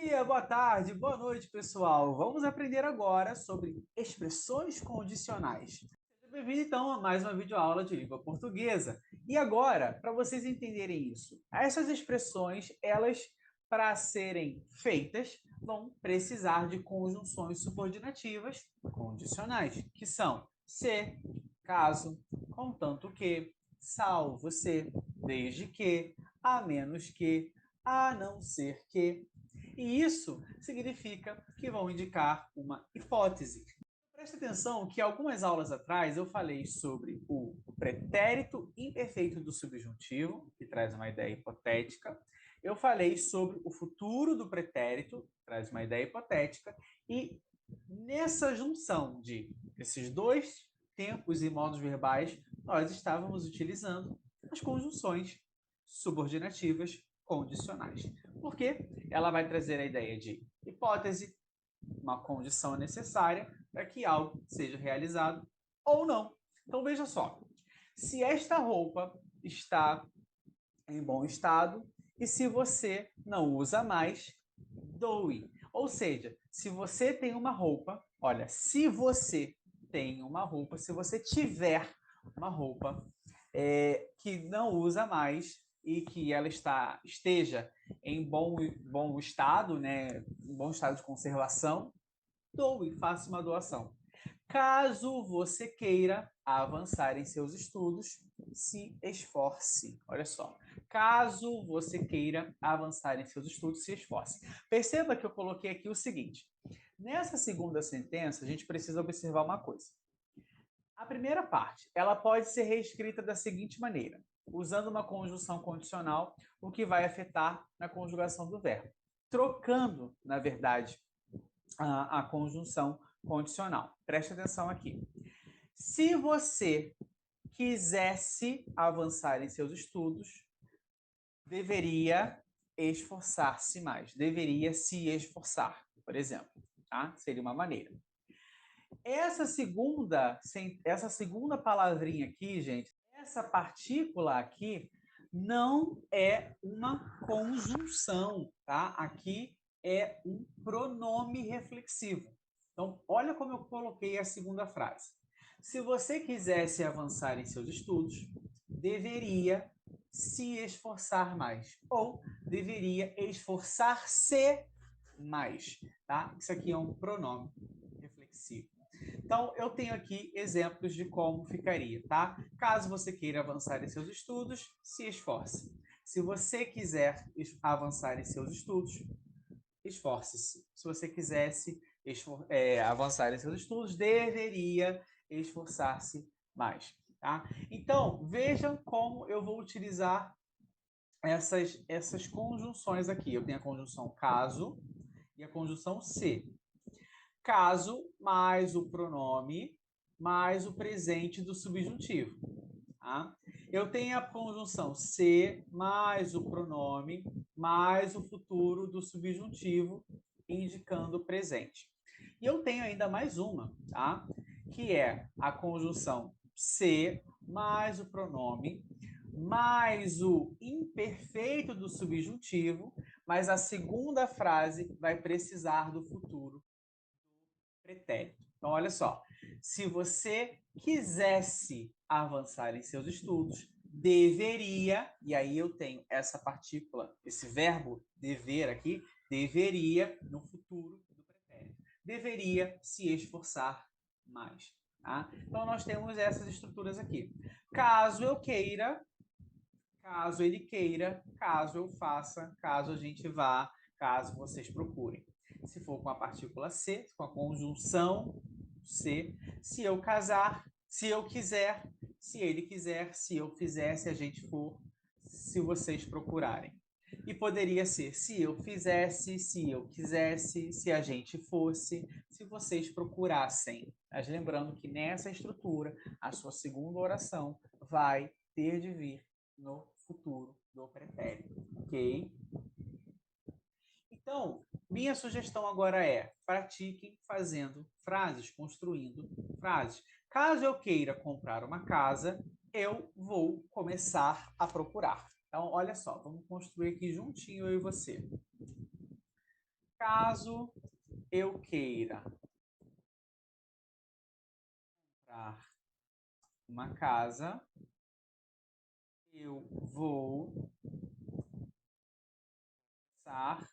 Dia, boa tarde, boa noite, pessoal. Vamos aprender agora sobre expressões condicionais. Seja bem-vindo, então, a mais uma videoaula de língua portuguesa. E agora, para vocês entenderem isso, essas expressões, elas, para serem feitas, vão precisar de conjunções subordinativas condicionais, que são se, caso, contanto que, salvo se, desde que, a menos que, a não ser que. E isso significa que vão indicar uma hipótese. Preste atenção que algumas aulas atrás eu falei sobre o pretérito imperfeito do subjuntivo, que traz uma ideia hipotética. Eu falei sobre o futuro do pretérito, que traz uma ideia hipotética. E nessa junção de esses dois tempos e modos verbais, nós estávamos utilizando as conjunções subordinativas condicionais. Porque ela vai trazer a ideia de hipótese, uma condição necessária para que algo seja realizado ou não. Então veja só, se esta roupa está em bom estado e se você não usa mais, doe. Ou seja, se você tem uma roupa, olha, se você tem uma roupa, se você tiver uma roupa que não usa mais e que ela esteja em bom estado, né, em bom estado de conservação, doe, faça uma doação. Caso você queira avançar em seus estudos, se esforce. Olha só. Caso você queira avançar em seus estudos, se esforce. Perceba que eu coloquei aqui o seguinte. Nessa segunda sentença, a gente precisa observar uma coisa. A primeira parte, ela pode ser reescrita da seguinte maneira, usando uma conjunção condicional, o que vai afetar na conjugação do verbo. Trocando, na verdade, a conjunção condicional. Preste atenção aqui. Se você quisesse avançar em seus estudos, deveria esforçar-se mais, deveria se esforçar, por exemplo, tá? Seria uma maneira. Essa segunda palavrinha aqui, gente, essa partícula aqui não é uma conjunção, tá? Aqui é um pronome reflexivo. Então, olha como eu coloquei a segunda frase. Se você quisesse avançar em seus estudos, deveria se esforçar mais ou deveria esforçar-se mais, tá? Isso aqui é um pronome reflexivo. Então, eu tenho aqui exemplos de como ficaria, tá? Caso você queira avançar em seus estudos, se esforce. Se você quiser avançar em seus estudos, esforce-se. Se você quisesse avançar em seus estudos, deveria esforçar-se mais, tá? Então, vejam como eu vou utilizar essas conjunções aqui. Eu tenho a conjunção caso e a conjunção se. Caso mais o pronome mais o presente do subjuntivo. Tá? Eu tenho a conjunção se mais o pronome mais o futuro do subjuntivo, indicando o presente. E eu tenho ainda mais uma, tá? Que é a conjunção se mais o pronome mais o imperfeito do subjuntivo, mas a segunda frase vai precisar do futuro pretérito. Então, olha só, se você quisesse avançar em seus estudos, deveria, e aí eu tenho essa partícula, esse verbo dever aqui, deveria no futuro do pretérito. Deveria se esforçar mais. Tá? Então, nós temos essas estruturas aqui. Caso eu queira, caso ele queira, caso eu faça, caso a gente vá, caso vocês procurem. Se for com a partícula se, com a conjunção se eu casar, se eu quiser, se ele quiser, se eu fizer, se a gente for, se vocês procurarem. E poderia ser se eu fizesse, se eu quisesse, se a gente fosse, se vocês procurassem. Mas lembrando que nessa estrutura, a sua segunda oração vai ter de vir no futuro do pretérito, ok? Então, minha sugestão agora é pratiquem fazendo frases, construindo frases. Caso eu queira comprar uma casa, eu vou começar a procurar. Então, olha só, vamos construir aqui juntinho eu e você. Caso eu queira comprar uma casa, eu vou começar a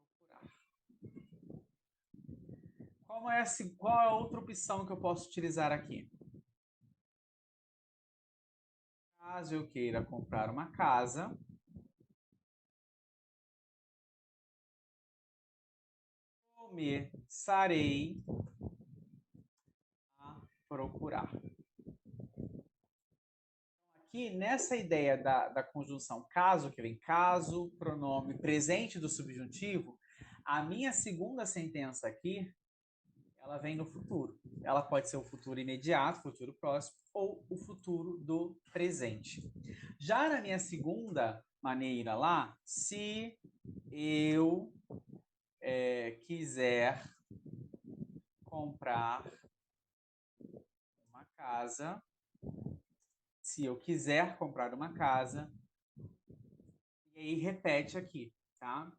procurar. Qual é a outra opção que eu posso utilizar aqui? Caso eu queira comprar uma casa, começarei a procurar. Aqui, nessa ideia da conjunção caso, que vem caso, pronome presente do subjuntivo, a minha segunda sentença aqui, ela vem no futuro. Ela pode ser o futuro imediato, futuro próximo, ou o futuro do presente. Já na minha segunda maneira lá, se eu quiser comprar uma casa, se eu quiser comprar uma casa, e aí repete aqui, tá?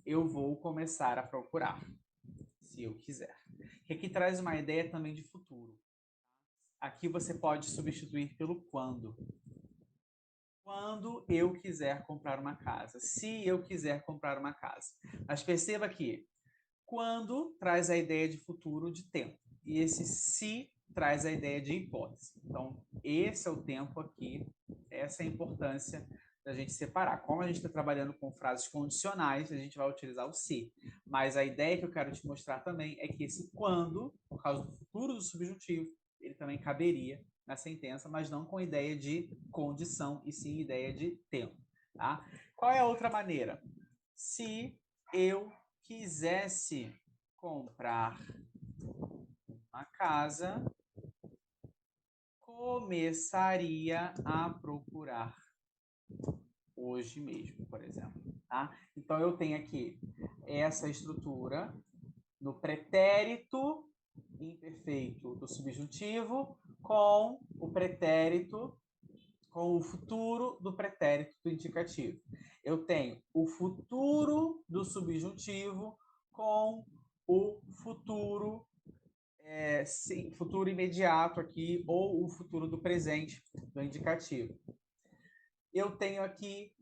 Eu vou começar a procurar, se eu quiser. Que aqui traz uma ideia também de futuro. Aqui você pode substituir pelo quando. Quando eu quiser comprar uma casa. Se eu quiser comprar uma casa. Mas perceba que quando traz a ideia de futuro de tempo. E esse se traz a ideia de hipótese. Então, esse é o tempo aqui. Essa é a importância da gente separar. Como a gente está trabalhando com frases condicionais, a gente vai utilizar o se. Mas a ideia que eu quero te mostrar também é que esse quando, por causa do futuro do subjuntivo, ele também caberia na sentença, mas não com ideia de condição, e sim ideia de tempo. Tá? Qual é a outra maneira? Se eu quisesse comprar uma casa, começaria a procurar hoje mesmo, por exemplo. Tá? Então, eu tenho aqui essa estrutura no pretérito imperfeito do subjuntivo com o pretérito, com o futuro do pretérito do indicativo. Eu tenho o futuro do subjuntivo com o futuro futuro imediato aqui, ou o futuro do presente do indicativo. Eu tenho aqui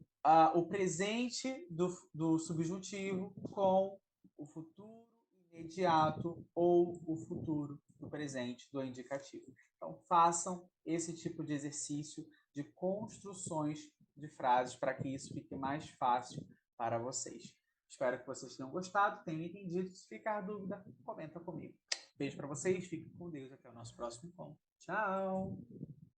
o presente do subjuntivo com o futuro imediato ou o futuro do presente do indicativo. Então, façam esse tipo de exercício de construções de frases para que isso fique mais fácil para vocês. Espero que vocês tenham gostado, tenham entendido. Se ficar dúvida, comenta comigo. Beijo para vocês, fiquem com Deus, até o nosso próximo encontro. Tchau!